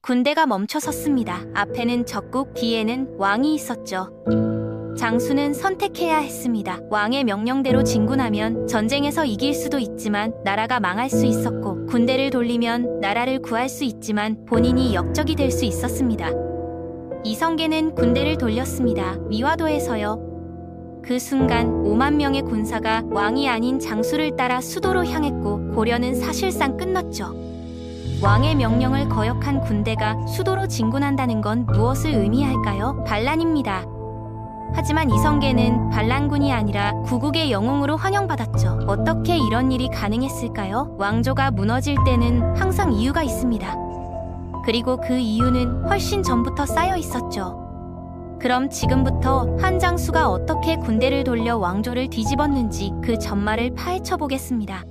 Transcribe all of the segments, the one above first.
군대가 멈춰 섰습니다. 앞에는 적국, 뒤에는 왕이 있었죠. 장수는 선택해야 했습니다. 왕의 명령대로 진군하면 전쟁에서 이길 수도 있지만 나라가 망할 수 있었고, 군대를 돌리면 나라를 구할 수 있지만 본인이 역적이 될 수 있었습니다. 이성계는 군대를 돌렸습니다. 미화도에서요. 그 순간 5만 명의 군사가 왕이 아닌 장수를 따라 수도로 향했고, 고려는 사실상 끝났죠. 왕의 명령을 거역한 군대가 수도로 진군한다는 건 무엇을 의미할까요? 반란입니다. 하지만 이성계는 반란군이 아니라 구국의 영웅으로 환영받았죠. 어떻게 이런 일이 가능했을까요? 왕조가 무너질 때는 항상 이유가 있습니다. 그리고 그 이유는 훨씬 전부터 쌓여 있었죠. 그럼 지금부터 한 장수가 어떻게 군대를 돌려 왕조를 뒤집었는지 그 전말을 파헤쳐 보겠습니다.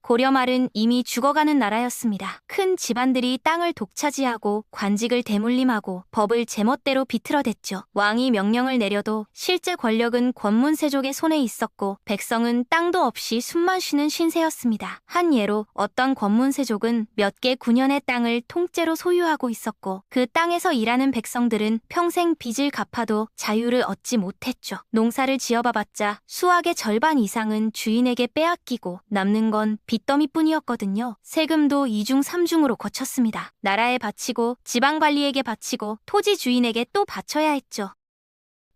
고려말은 이미 죽어가는 나라였습니다. 큰 집안들이 땅을 독차지하고 관직을 대물림하고 법을 제멋대로 비틀어댔죠. 왕이 명령을 내려도 실제 권력은 권문세족의 손에 있었고, 백성은 땅도 없이 숨만 쉬는 신세였습니다. 한 예로 어떤 권문세족은 몇 개 군현의 땅을 통째로 소유하고 있었고, 그 땅에서 일하는 백성들은 평생 빚을 갚아도 자유를 얻지 못했죠. 농사를 지어봐봤자 수확의 절반 이상은 주인에게 빼앗기고 남는 건 빚더미뿐이었거든요. 세금도 2중 3중으로 거쳤습니다. 나라에 바치고 지방관리에게 바치고 토지 주인에게 또 바쳐야 했죠.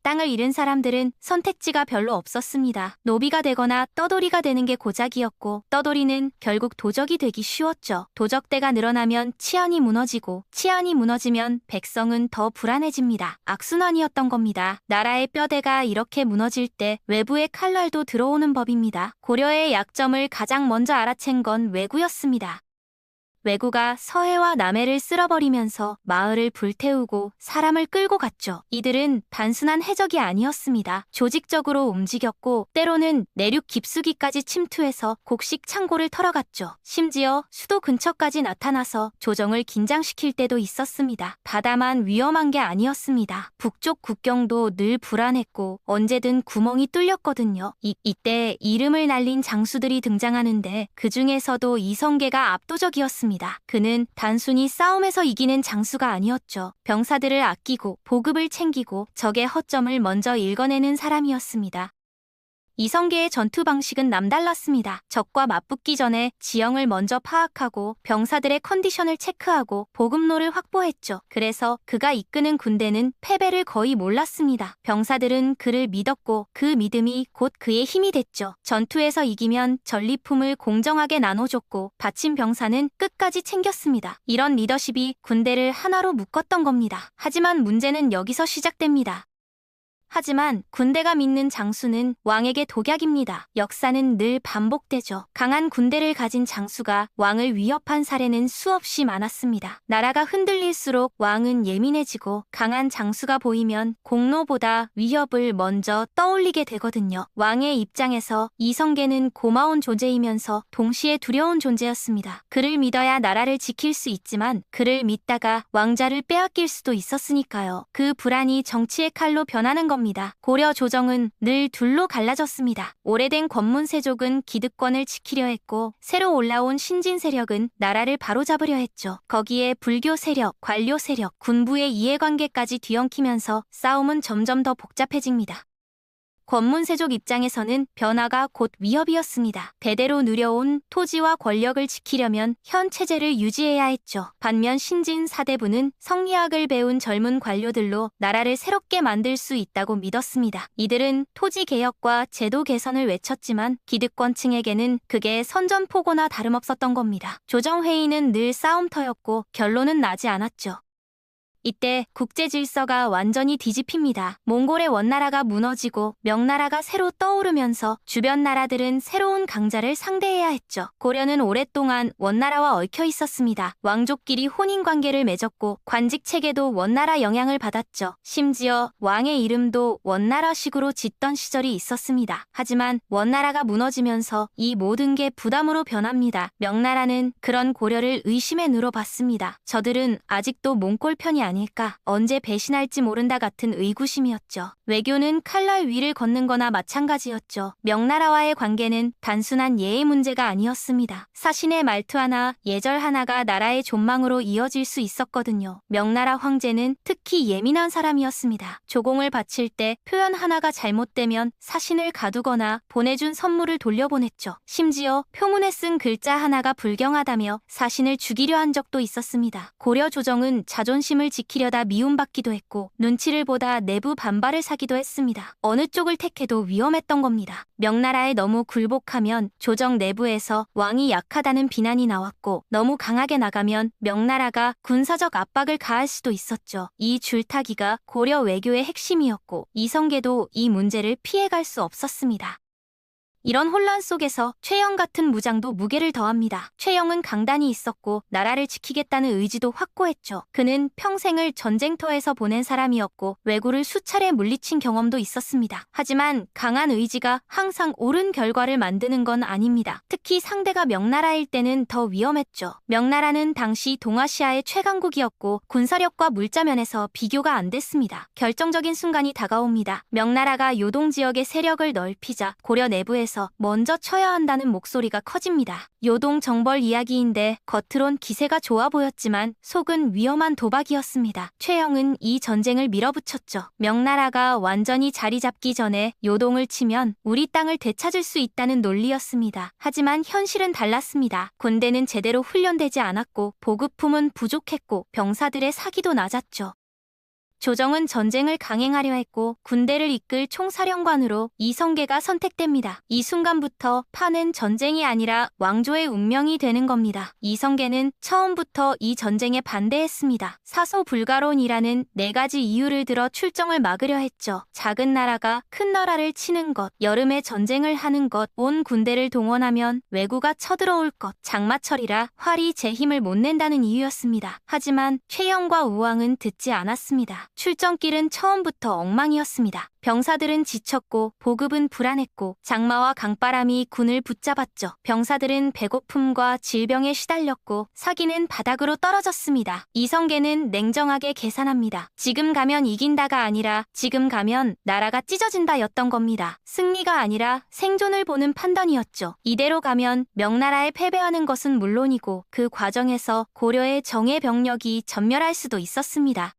땅을 잃은 사람들은 선택지가 별로 없었습니다. 노비가 되거나 떠돌이가 되는 게 고작이었고, 떠돌이는 결국 도적이 되기 쉬웠죠. 도적대가 늘어나면 치안이 무너지고, 치안이 무너지면 백성은 더 불안해집니다. 악순환이었던 겁니다. 나라의 뼈대가 이렇게 무너질 때 외부의 칼날도 들어오는 법입니다. 고려의 약점을 가장 먼저 알아챈 건 왜구였습니다. 왜구가 서해와 남해를 쓸어버리면서 마을을 불태우고 사람을 끌고 갔죠. 이들은 단순한 해적이 아니었습니다. 조직적으로 움직였고, 때로는 내륙 깊숙이까지 침투해서 곡식 창고를 털어갔죠. 심지어 수도 근처까지 나타나서 조정을 긴장시킬 때도 있었습니다. 바다만 위험한 게 아니었습니다. 북쪽 국경도 늘 불안했고 언제든 구멍이 뚫렸거든요. 이때 이름을 날린 장수들이 등장하는데 그 중에서도 이성계가 압도적이었습니다. 그는 단순히 싸움에서 이기는 장수가 아니었죠. 병사들을 아끼고 보급을 챙기고 적의 허점을 먼저 읽어내는 사람이었습니다. 이성계의 전투 방식은 남달랐습니다. 적과 맞붙기 전에 지형을 먼저 파악하고 병사들의 컨디션을 체크하고 보급로를 확보했죠. 그래서 그가 이끄는 군대는 패배를 거의 몰랐습니다. 병사들은 그를 믿었고 그 믿음이 곧 그의 힘이 됐죠. 전투에서 이기면 전리품을 공정하게 나눠줬고 바친 병사는 끝까지 챙겼습니다. 이런 리더십이 군대를 하나로 묶었던 겁니다. 하지만 문제는 여기서 시작됩니다. 하지만 군대가 믿는 장수는 왕에게 독약입니다. 역사는 늘 반복되죠. 강한 군대를 가진 장수가 왕을 위협한 사례는 수없이 많았습니다. 나라가 흔들릴수록 왕은 예민해지고 강한 장수가 보이면 공로보다 위협을 먼저 떠올리게 되거든요. 왕의 입장에서 이성계는 고마운 존재이면서 동시에 두려운 존재였습니다. 그를 믿어야 나라를 지킬 수 있지만 그를 믿다가 왕자를 빼앗길 수도 있었으니까요. 그 불안이 정치의 칼로 변하는 겁니다. 고려 조정은 늘 둘로 갈라졌습니다. 오래된 권문세족은 기득권을 지키려 했고, 새로 올라온 신진 세력은 나라를 바로잡으려 했죠. 거기에 불교 세력, 관료 세력, 군부의 이해관계까지 뒤엉키면서 싸움은 점점 더 복잡해집니다. 권문세족 입장에서는 변화가 곧 위협이었습니다. 대대로 누려온 토지와 권력을 지키려면 현 체제를 유지해야 했죠. 반면 신진 사대부는 성리학을 배운 젊은 관료들로 나라를 새롭게 만들 수 있다고 믿었습니다. 이들은 토지 개혁과 제도 개선을 외쳤지만 기득권층에게는 그게 선전포고나 다름없었던 겁니다. 조정회의는 늘 싸움터였고 결론은 나지 않았죠. 이때 국제 질서가 완전히 뒤집힙니다. 몽골의 원나라가 무너지고 명나라가 새로 떠오르면서 주변 나라들은 새로운 강자를 상대해야 했죠. 고려는 오랫동안 원나라와 얽혀 있었습니다. 왕족끼리 혼인관계를 맺었고 관직 체계도 원나라 영향을 받았죠. 심지어 왕의 이름도 원나라식으로 짓던 시절이 있었습니다. 하지만 원나라가 무너지면서 이 모든 게 부담으로 변합니다. 명나라는 그런 고려를 의심의 눈으로 봤습니다. 저들은 아직도 몽골 편이 아닙니다. 아닐까, 언제 배신할지 모른다 같은 의구심이었죠. 외교는 칼날 위를 걷는 거나 마찬가지였죠. 명나라와의 관계는 단순한 예의 문제가 아니었습니다. 사신의 말투 하나, 예절 하나가 나라의 존망으로 이어질 수 있었거든요. 명나라 황제는 특히 예민한 사람이었습니다. 조공을 바칠 때 표현 하나가 잘못되면 사신을 가두거나 보내준 선물을 돌려보냈죠. 심지어 표문에 쓴 글자 하나가 불경하다며 사신을 죽이려 한 적도 있었습니다. 고려 조정은 자존심을 지키려다 미움받기도 했고 눈치를 보다 내부 반발을 사기도 했습니다. 어느 쪽을 택해도 위험했던 겁니다. 명나라에 너무 굴복하면 조정 내부에서 왕이 약하다는 비난이 나왔고 너무 강하게 나가면 명나라가 군사적 압박을 가할 수도 있었죠. 이 줄타기가 고려 외교의 핵심이었고 이성계도 이 문제를 피해갈 수 없었습니다. 이런 혼란 속에서 최영 같은 무장도 무게를 더합니다. 최영은 강단이 있었고 나라를 지키겠다는 의지도 확고했죠. 그는 평생을 전쟁터에서 보낸 사람이었고 왜구를 수차례 물리친 경험도 있었습니다. 하지만 강한 의지가 항상 옳은 결과를 만드는 건 아닙니다. 특히 상대가 명나라일 때는 더 위험했죠. 명나라는 당시 동아시아의 최강국이었고 군사력과 물자면에서 비교가 안 됐습니다. 결정적인 순간이 다가옵니다. 명나라가 요동 지역의 세력을 넓히자 고려 내부에서 먼저 쳐야 한다는 목소리가 커집니다. 요동 정벌 이야기인데 겉으론 기세가 좋아 보였지만 속은 위험한 도박이었습니다. 최영은 이 전쟁을 밀어붙였죠. 명나라가 완전히 자리 잡기 전에 요동을 치면 우리 땅을 되찾을 수 있다는 논리였습니다. 하지만 현실은 달랐습니다. 군대는 제대로 훈련되지 않았고 보급품은 부족했고 병사들의 사기도 낮았죠. 조정은 전쟁을 강행하려 했고 군대를 이끌 총사령관으로 이성계가 선택됩니다. 이 순간부터 판은 전쟁이 아니라 왕조의 운명이 되는 겁니다. 이성계는 처음부터 이 전쟁에 반대했습니다. 사소불가론이라는 4가지 이유를 들어 출정을 막으려 했죠. 작은 나라가 큰 나라를 치는 것, 여름에 전쟁을 하는 것, 온 군대를 동원하면 왜구가 쳐들어올 것, 장마철이라 활이 제 힘을 못 낸다는 이유였습니다. 하지만 최영과 우왕은 듣지 않았습니다. 출정길은 처음부터 엉망이었습니다. 병사들은 지쳤고 보급은 불안했고 장마와 강바람이 군을 붙잡았죠. 병사들은 배고픔과 질병에 시달렸고 사기는 바닥으로 떨어졌습니다. 이성계는 냉정하게 계산합니다. 지금 가면 이긴다가 아니라 지금 가면 나라가 찢어진다였던 겁니다. 승리가 아니라 생존을 보는 판단이었죠. 이대로 가면 명나라에 패배하는 것은 물론이고 그 과정에서 고려의 정예 병력이 전멸할 수도 있었습니다.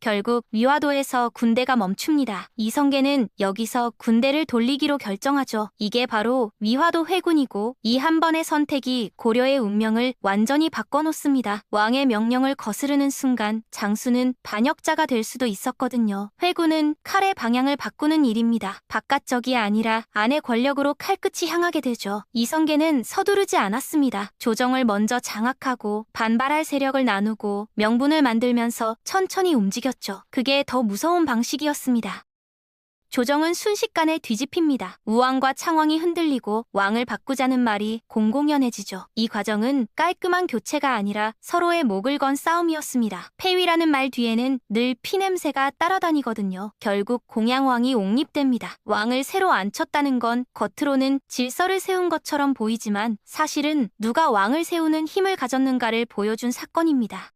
결국 위화도에서 군대가 멈춥니다. 이성계는 여기서 군대를 돌리기로 결정하죠. 이게 바로 위화도 회군이고 이 한 번의 선택이 고려의 운명을 완전히 바꿔놓습니다. 왕의 명령을 거스르는 순간 장수는 반역자가 될 수도 있었거든요. 회군은 칼의 방향을 바꾸는 일입니다. 바깥적이 아니라 안의 권력으로 칼끝이 향하게 되죠. 이성계는 서두르지 않았습니다. 조정을 먼저 장악하고 반발할 세력을 나누고 명분을 만들면서 천천히 움직였죠. 그게 더 무서운 방식이었습니다. 조정은 순식간에 뒤집힙니다. 우왕과 창왕이 흔들리고 왕을 바꾸자는 말이 공공연해지죠. 이 과정은 깔끔한 교체가 아니라 서로의 목을 건 싸움이었습니다. 폐위라는 말 뒤에는 늘 피냄새가 따라다니거든요. 결국 공양왕이 옹립됩니다. 왕을 새로 앉혔다는 건 겉으로는 질서를 세운 것처럼 보이지만 사실은 누가 왕을 세우는 힘을 가졌는가를 보여준 사건입니다.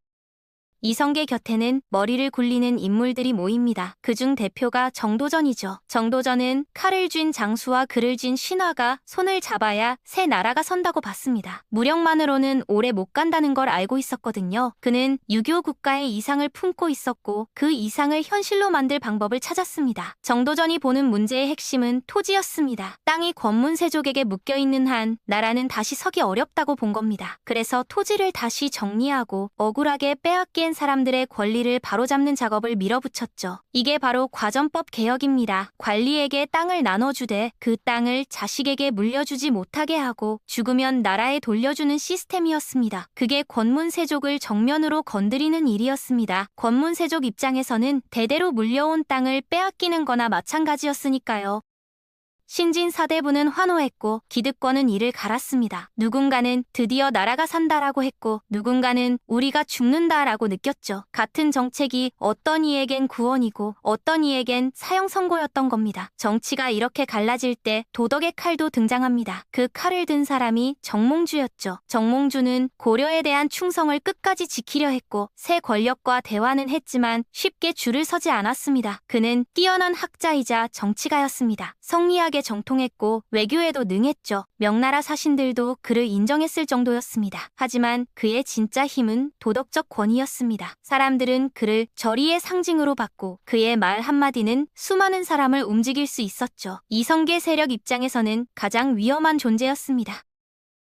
이성계 곁에는 머리를 굴리는 인물들이 모입니다. 그중 대표가 정도전이죠. 정도전은 칼을 쥔 장수와 글을 쥔 신하가 손을 잡아야 새 나라가 선다고 봤습니다. 무력만으로는 오래 못 간다는 걸 알고 있었거든요. 그는 유교 국가의 이상을 품고 있었고 그 이상을 현실로 만들 방법을 찾았습니다. 정도전이 보는 문제의 핵심은 토지였습니다. 땅이 권문세족에게 묶여있는 한 나라는 다시 서기 어렵다고 본 겁니다. 그래서 토지를 다시 정리하고 억울하게 빼앗긴 사람들의 권리를 바로잡는 작업을 밀어붙였죠. 이게 바로 과전법 개혁입니다. 관리에게 땅을 나눠주되 그 땅을 자식에게 물려주지 못하게 하고 죽으면 나라에 돌려주는 시스템이었습니다. 그게 권문세족을 정면으로 건드리는 일이었습니다. 권문세족 입장에서는 대대로 물려온 땅을 빼앗기는 거나 마찬가지였으니까요. 신진사대부는 환호했고 기득권은 이를 갈았습니다. 누군가는 드디어 나라가 산다라고 했고 누군가는 우리가 죽는다라고 느꼈죠. 같은 정책이 어떤 이에겐 구원이고 어떤 이에겐 사형 선고였던 겁니다. 정치가 이렇게 갈라질 때 도덕의 칼도 등장합니다. 그 칼을 든 사람이 정몽주였죠. 정몽주는 고려에 대한 충성을 끝까지 지키려 했고 새 권력과 대화는 했지만 쉽게 줄을 서지 않았습니다. 그는 뛰어난 학자이자 정치가였습니다. 성리학에 정통했고 외교에도 능했죠. 명나라 사신들도 그를 인정했을 정도였습니다. 하지만 그의 진짜 힘은 도덕적 권위였습니다. 사람들은 그를 절의의 상징으로 봤고 그의 말 한마디는 수많은 사람을 움직일 수 있었죠. 이성계 세력 입장에서는 가장 위험한 존재였습니다.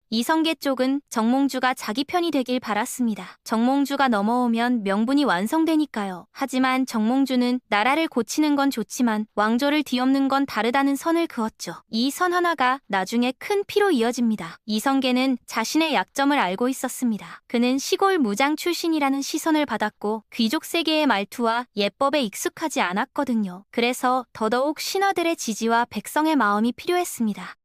이성계 쪽은 정몽주가 자기 편이 되길 바랐습니다. 정몽주가 넘어오면 명분이 완성되니까요. 하지만 정몽주는 나라를 고치는 건 좋지만 왕조를 뒤엎는 건 다르다는 선을 그었죠. 이 선 하나가 나중에 큰 피로 이어집니다. 이성계는 자신의 약점을 알고 있었습니다. 그는 시골 무장 출신이라는 시선을 받았고 귀족 세계의 말투와 예법에 익숙하지 않았거든요. 그래서 더더욱 신하들의 지지와 백성의 마음이 필요했습니다.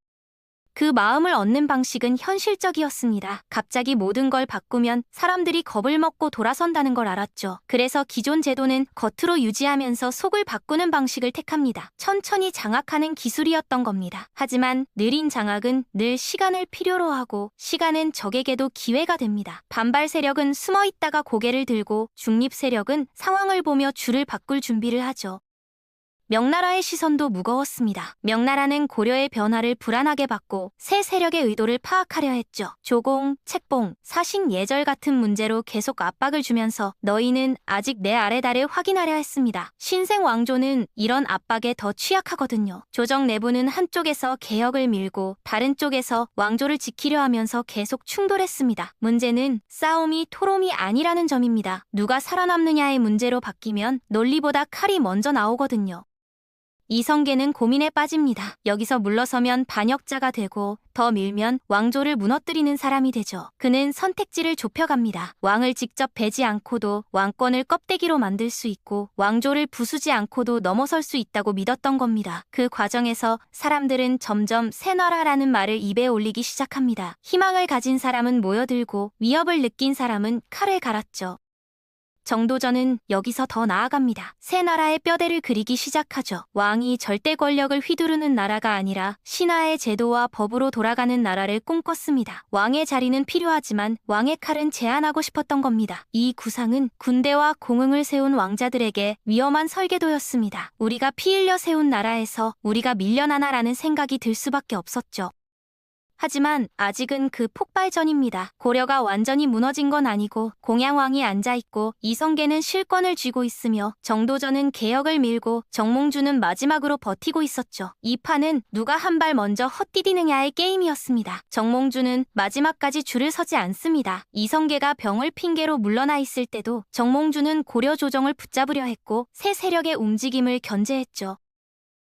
그 마음을 얻는 방식은 현실적이었습니다. 갑자기 모든 걸 바꾸면 사람들이 겁을 먹고 돌아선다는 걸 알았죠. 그래서 기존 제도는 겉으로 유지하면서 속을 바꾸는 방식을 택합니다. 천천히 장악하는 기술이었던 겁니다. 하지만 느린 장악은 늘 시간을 필요로 하고 시간은 적에게도 기회가 됩니다. 반발 세력은 숨어 있다가 고개를 들고 중립 세력은 상황을 보며 줄을 바꿀 준비를 하죠. 명나라의 시선도 무거웠습니다. 명나라는 고려의 변화를 불안하게 봤고 새 세력의 의도를 파악하려 했죠. 조공, 책봉, 사신 예절 같은 문제로 계속 압박을 주면서 너희는 아직 내 아래다를 확인하려 했습니다. 신생 왕조는 이런 압박에 더 취약하거든요. 조정 내부는 한쪽에서 개혁을 밀고 다른 쪽에서 왕조를 지키려 하면서 계속 충돌했습니다. 문제는 싸움이 토롬이 아니라는 점입니다. 누가 살아남느냐의 문제로 바뀌면 논리보다 칼이 먼저 나오거든요. 이성계는 고민에 빠집니다. 여기서 물러서면 반역자가 되고 더 밀면 왕조를 무너뜨리는 사람이 되죠. 그는 선택지를 좁혀갑니다. 왕을 직접 베지 않고도 왕권을 껍데기로 만들 수 있고 왕조를 부수지 않고도 넘어설 수 있다고 믿었던 겁니다. 그 과정에서 사람들은 점점 새나라라는 말을 입에 올리기 시작합니다. 희망을 가진 사람은 모여들고 위협을 느낀 사람은 칼을 갈았죠. 정도전은 여기서 더 나아갑니다. 새 나라의 뼈대를 그리기 시작하죠. 왕이 절대 권력을 휘두르는 나라가 아니라 신하의 제도와 법으로 돌아가는 나라를 꿈꿨습니다. 왕의 자리는 필요하지만 왕의 칼은 제한하고 싶었던 겁니다. 이 구상은 군대와 공응을 세운 왕자들에게 위험한 설계도였습니다. 우리가 피 흘려 세운 나라에서 우리가 밀려나나라는 생각이 들 수밖에 없었죠. 하지만 아직은 그 폭발 전입니다. 고려가 완전히 무너진 건 아니고 공양왕이 앉아있고 이성계는 실권을 쥐고 있으며 정도전은 개혁을 밀고 정몽주는 마지막으로 버티고 있었죠. 이 판은 누가 한 발 먼저 헛디디느냐의 게임이었습니다. 정몽주는 마지막까지 줄을 서지 않습니다. 이성계가 병을 핑계로 물러나 있을 때도 정몽주는 고려 조정을 붙잡으려 했고 새 세력의 움직임을 견제했죠.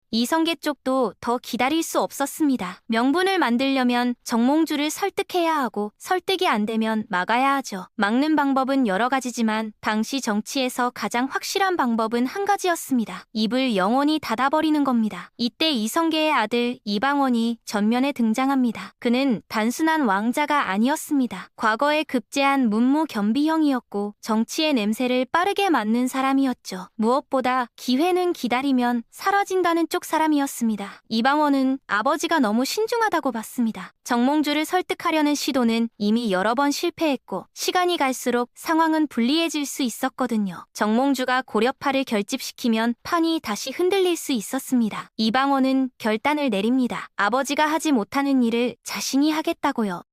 이성계 쪽도 더 기다릴 수 없었습니다. 명분을 만들려면 정몽주를 설득해야 하고 설득이 안 되면 막아야 하죠. 막는 방법은 여러 가지지만 당시 정치에서 가장 확실한 방법은 한 가지였습니다. 입을 영원히 닫아버리는 겁니다. 이때 이성계의 아들 이방원이 전면에 등장합니다. 그는 단순한 왕자가 아니었습니다. 과거에 급제한 문무겸비형이었고 정치의 냄새를 빠르게 맡는 사람이었죠. 무엇보다 기회는 기다리면 사라진다는 쪽 사람이었습니다. 이방원은 아버지가 너무 신중하다고 봤습니다. 정몽주를 설득하려는 시도는 이미 여러 번 실패했고 시간이 갈수록 상황은 불리해질 수 있었거든요. 정몽주가 고려파를 결집시키면 판이 다시 흔들릴 수 있었습니다. 이방원은 결단을 내립니다. 아버지가 하지 못하는 일을 자신이 하겠다고요.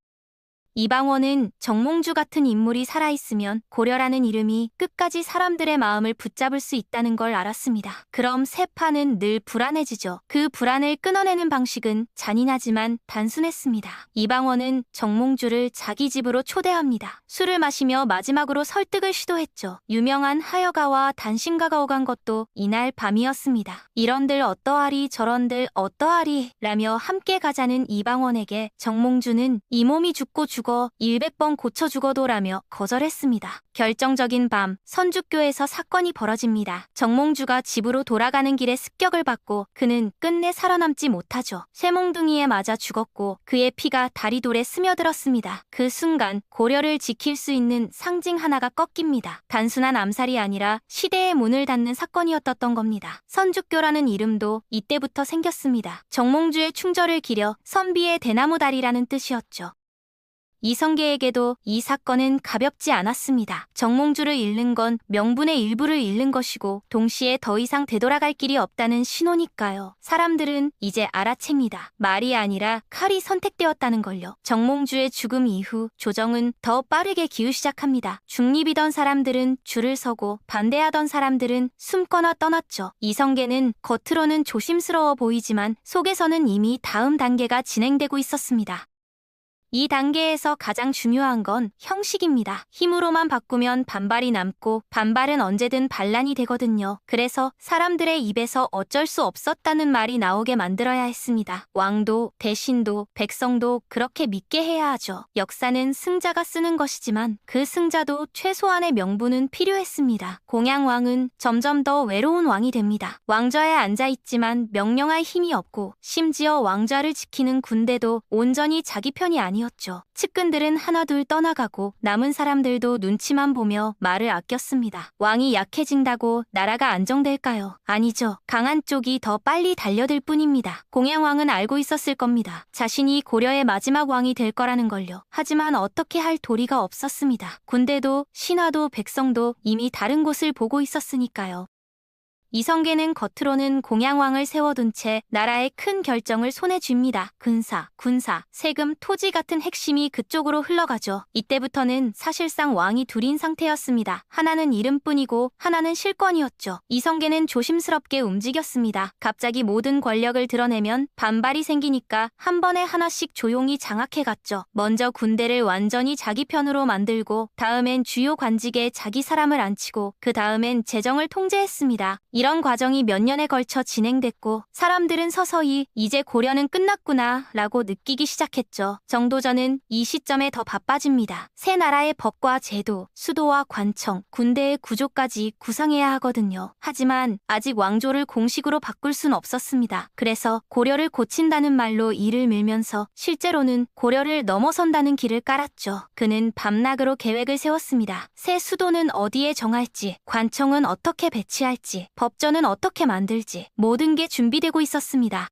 이방원은 정몽주 같은 인물이 살아있으면 고려라는 이름이 끝까지 사람들의 마음을 붙잡을 수 있다는 걸 알았습니다. 그럼 새 판은 늘 불안해지죠. 그 불안을 끊어내는 방식은 잔인하지만 단순했습니다. 이방원은 정몽주를 자기 집으로 초대합니다. 술을 마시며 마지막으로 설득을 시도했죠. 유명한 하여가와 단신가가 오간 것도 이날 밤이었습니다. 이런들 어떠하리 저런들 어떠하리 라며 함께 가자는 이방원에게 정몽주는 이 몸이 죽고 죽어 100번 고쳐 죽어도라며 거절했습니다. 결정적인 밤, 선주교에서 사건이 벌어집니다. 정몽주가 집으로 돌아가는 길에 습격을 받고 그는 끝내 살아남지 못하죠. 쇠몽둥이에 맞아 죽었고 그의 피가 다리돌에 스며들었습니다. 그 순간 고려를 지킬 수 있는 상징 하나가 꺾입니다. 단순한 암살이 아니라 시대의 문을 닫는 사건이었던 겁니다. 선주교라는 이름도 이때부터 생겼습니다. 정몽주의 충절을 기려 선비의 대나무다리라는 뜻이었죠. 이성계에게도 이 사건은 가볍지 않았습니다. 정몽주를 잃는 건 명분의 일부를 잃는 것이고 동시에 더 이상 되돌아갈 길이 없다는 신호니까요. 사람들은 이제 알아챕니다. 말이 아니라 칼이 선택되었다는 걸요. 정몽주의 죽음 이후 조정은 더 빠르게 기우기 시작합니다. 중립이던 사람들은 줄을 서고 반대하던 사람들은 숨거나 떠났죠. 이성계는 겉으로는 조심스러워 보이지만 속에서는 이미 다음 단계가 진행되고 있었습니다. 이 단계에서 가장 중요한 건 형식입니다. 힘으로만 바꾸면 반발이 남고 반발은 언제든 반란이 되거든요. 그래서 사람들의 입에서 어쩔 수 없었다는 말이 나오게 만들어야 했습니다. 왕도, 대신도, 백성도 그렇게 믿게 해야 하죠. 역사는 승자가 쓰는 것이지만 그 승자도 최소한의 명분은 필요했습니다. 공양왕은 점점 더 외로운 왕이 됩니다. 왕좌에 앉아있지만 명령할 힘이 없고 심지어 왕좌를 지키는 군대도 온전히 자기 편이 아니었죠. 측근들은 하나둘 떠나가고 남은 사람들도 눈치만 보며 말을 아꼈습니다. 왕이 약해진다고 나라가 안정될까요? 아니죠. 강한 쪽이 더 빨리 달려들 뿐입니다. 공양왕은 알고 있었을 겁니다. 자신이 고려의 마지막 왕이 될 거라는 걸요. 하지만 어떻게 할 도리가 없었습니다. 군대도 신하도 백성도 이미 다른 곳을 보고 있었으니까요. 이성계는 겉으로는 공양왕을 세워둔 채 나라의 큰 결정을 손에 쥡니다. 군사, 군사, 세금, 토지 같은 핵심이 그쪽으로 흘러가죠. 이때부터는 사실상 왕이 둘인 상태였습니다. 하나는 이름뿐이고 하나는 실권이었죠. 이성계는 조심스럽게 움직였습니다. 갑자기 모든 권력을 드러내면 반발이 생기니까 한 번에 하나씩 조용히 장악해갔죠. 먼저 군대를 완전히 자기 편으로 만들고 다음엔 주요 관직에 자기 사람을 앉히고 그 다음엔 재정을 통제했습니다. 이런 과정이 몇 년에 걸쳐 진행됐고 사람들은 서서히 이제 고려는 끝났구나 라고 느끼기 시작했죠. 정도전은 이 시점에 더 바빠집니다. 새 나라의 법과 제도, 수도와 관청, 군대의 구조까지 구상해야 하거든요. 하지만 아직 왕조를 공식으로 바꿀 순 없었습니다. 그래서 고려를 고친다는 말로 이를 밀면서 실제로는 고려를 넘어선다는 길을 깔았죠. 그는 밤낮으로 계획을 세웠습니다. 새 수도는 어디에 정할지, 관청은 어떻게 배치할지, 법전은 어떻게 만들지 모든 게 준비되고 있었습니다.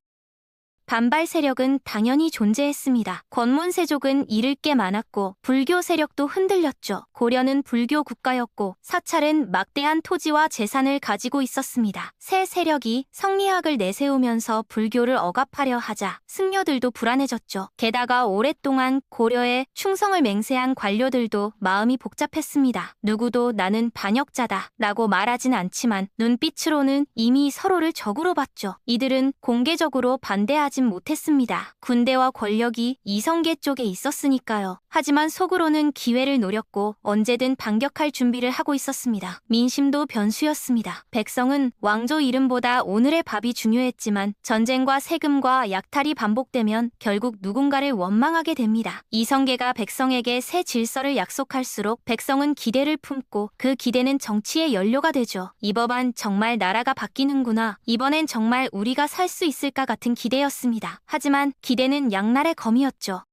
반발 세력은 당연히 존재했습니다. 권문세족은 잃을 게 많았고 불교 세력도 흔들렸죠. 고려는 불교 국가였고 사찰은 막대한 토지와 재산을 가지고 있었습니다. 새 세력이 성리학을 내세우면서 불교를 억압하려 하자 승려들도 불안해졌죠. 게다가 오랫동안 고려에 충성을 맹세한 관료들도 마음이 복잡했습니다. 누구도 나는 반역자다 라고 말하진 않지만 눈빛으로는 이미 서로를 적으로 봤죠. 이들은 공개적으로 반대하지 못했습니다. 군대와 권력이 이성계 쪽에 있었으니까요. 하지만 속으로는 기회를 노렸고 언제든 반격할 준비를 하고 있었습니다. 민심도 변수였습니다. 백성은 왕조 이름보다 오늘의 밥이 중요했지만 전쟁과 세금과 약탈이 반복되면 결국 누군가를 원망하게 됩니다. 이성계가 백성에게 새 질서를 약속할수록 백성은 기대를 품고 그 기대는 정치의 연료가 되죠. 이 법안 정말 나라가 바뀌는구나. 이번엔 정말 우리가 살 수 있을까 같은 기대였습니다. 하지만 기대는 양날의 검이었죠.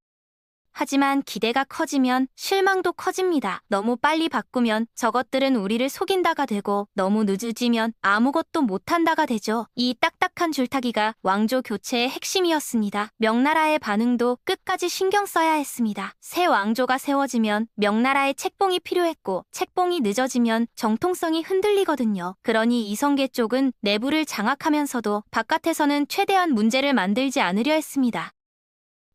하지만 기대가 커지면 실망도 커집니다. 너무 빨리 바꾸면 저것들은 우리를 속인다가 되고 너무 늦어지면 아무것도 못한다가 되죠. 이 딱딱한 줄타기가 왕조 교체의 핵심이었습니다. 명나라의 반응도 끝까지 신경 써야 했습니다. 새 왕조가 세워지면 명나라의 책봉이 필요했고 책봉이 늦어지면 정통성이 흔들리거든요. 그러니 이성계 쪽은 내부를 장악하면서도 바깥에서는 최대한 문제를 만들지 않으려 했습니다.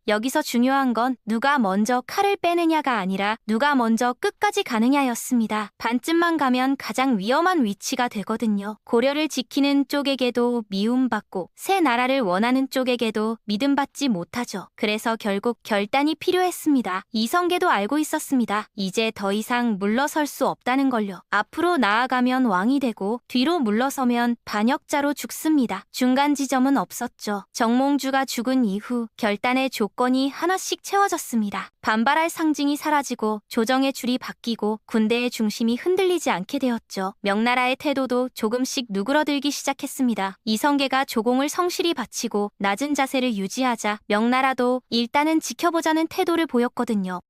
여기서 중요한 건 누가 먼저 칼을 빼느냐가 아니라 누가 먼저 끝까지 가느냐였습니다. 반쯤만 가면 가장 위험한 위치가 되거든요. 고려를 지키는 쪽에게도 미움받고 새 나라를 원하는 쪽에게도 믿음받지 못하죠. 그래서 결국 결단이 필요했습니다. 이성계도 알고 있었습니다. 이제 더 이상 물러설 수 없다는 걸요. 앞으로 나아가면 왕이 되고 뒤로 물러서면 반역자로 죽습니다. 중간 지점은 없었죠. 정몽주가 죽은 이후 결단의 조건이 여건이 하나씩 채워졌습니다. 반발할 상징이 사라지고 조정의 줄이 바뀌고 군대의 중심이 흔들리지 않게 되었죠. 명나라의 태도도 조금씩 누그러들기 시작했습니다. 이성계가 조공을 성실히 바치고 낮은 자세를 유지하자 명나라도 일단은 지켜보자는 태도를 보였거든요.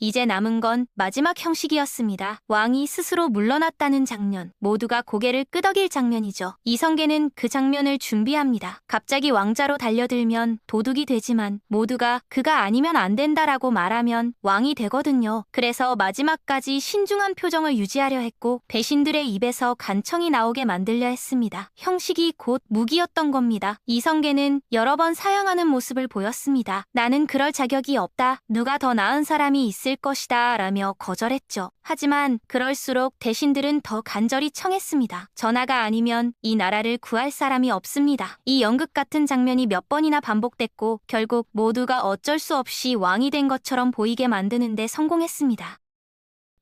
이제 남은 건 마지막 형식이었습니다. 왕이 스스로 물러났다는 장면, 모두가 고개를 끄덕일 장면이죠. 이성계는 그 장면을 준비합니다. 갑자기 왕자로 달려들면 도둑이 되지만 모두가 그가 아니면 안 된다라고 말하면 왕이 되거든요. 그래서 마지막까지 신중한 표정을 유지하려 했고 배신들의 입에서 간청이 나오게 만들려 했습니다. 형식이 곧 무기였던 겁니다. 이성계는 여러 번 사양하는 모습을 보였습니다. 나는 그럴 자격이 없다. 누가 더 나은 사람이 있을 것이다 라며 거절했죠. 하지만 그럴수록 대신들은 더 간절히 청했습니다. 전하가 아니면 이 나라를 구할 사람이 없습니다. 이 연극 같은 장면이 몇 번이나 반복됐고 결국 모두가 어쩔 수 없이 왕이 된 것처럼 보이게 만드는 데 성공했습니다.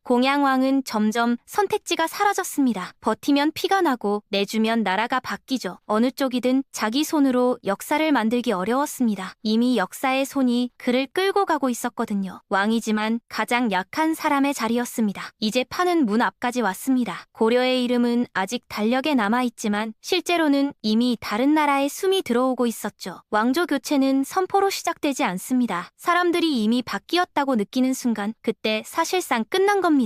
공양왕은 점점 선택지가 사라졌습니다. 버티면 피가 나고 내주면 나라가 바뀌죠. 어느 쪽이든 자기 손으로 역사를 만들기 어려웠습니다. 이미 역사의 손이 그를 끌고 가고 있었거든요. 왕이지만 가장 약한 사람의 자리였습니다. 이제 판은 문 앞까지 왔습니다. 고려의 이름은 아직 달력에 남아있지만 실제로는 이미 다른 나라에 숨이 들어오고 있었죠. 왕조 교체는 선포로 시작되지 않습니다. 사람들이 이미 바뀌었다고 느끼는 순간 그때 사실상 끝난 겁니다.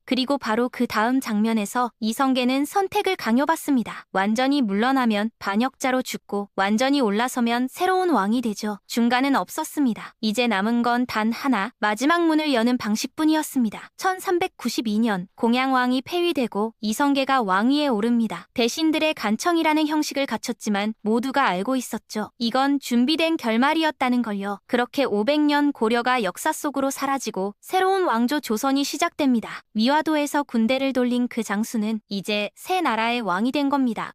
그리고 바로 그 다음 장면에서 이성계는 선택을 강요받습니다. 완전히 물러나면 반역자로 죽고 완전히 올라서면 새로운 왕이 되죠. 중간은 없었습니다. 이제 남은 건 단 하나, 마지막 문을 여는 방식뿐이었습니다. 1392년 공양왕이 폐위되고 이성계가 왕위에 오릅니다. 대신들의 간청이라는 형식을 갖췄지만 모두가 알고 있었죠. 이건 준비된 결말이었다는 걸요. 그렇게 500년 고려가 역사 속으로 사라지고 새로운 왕조 조선이 시작됩니다. 위화도에서 군대를 돌린 그 장수는 이제 새 나라의 왕이 된 겁니다.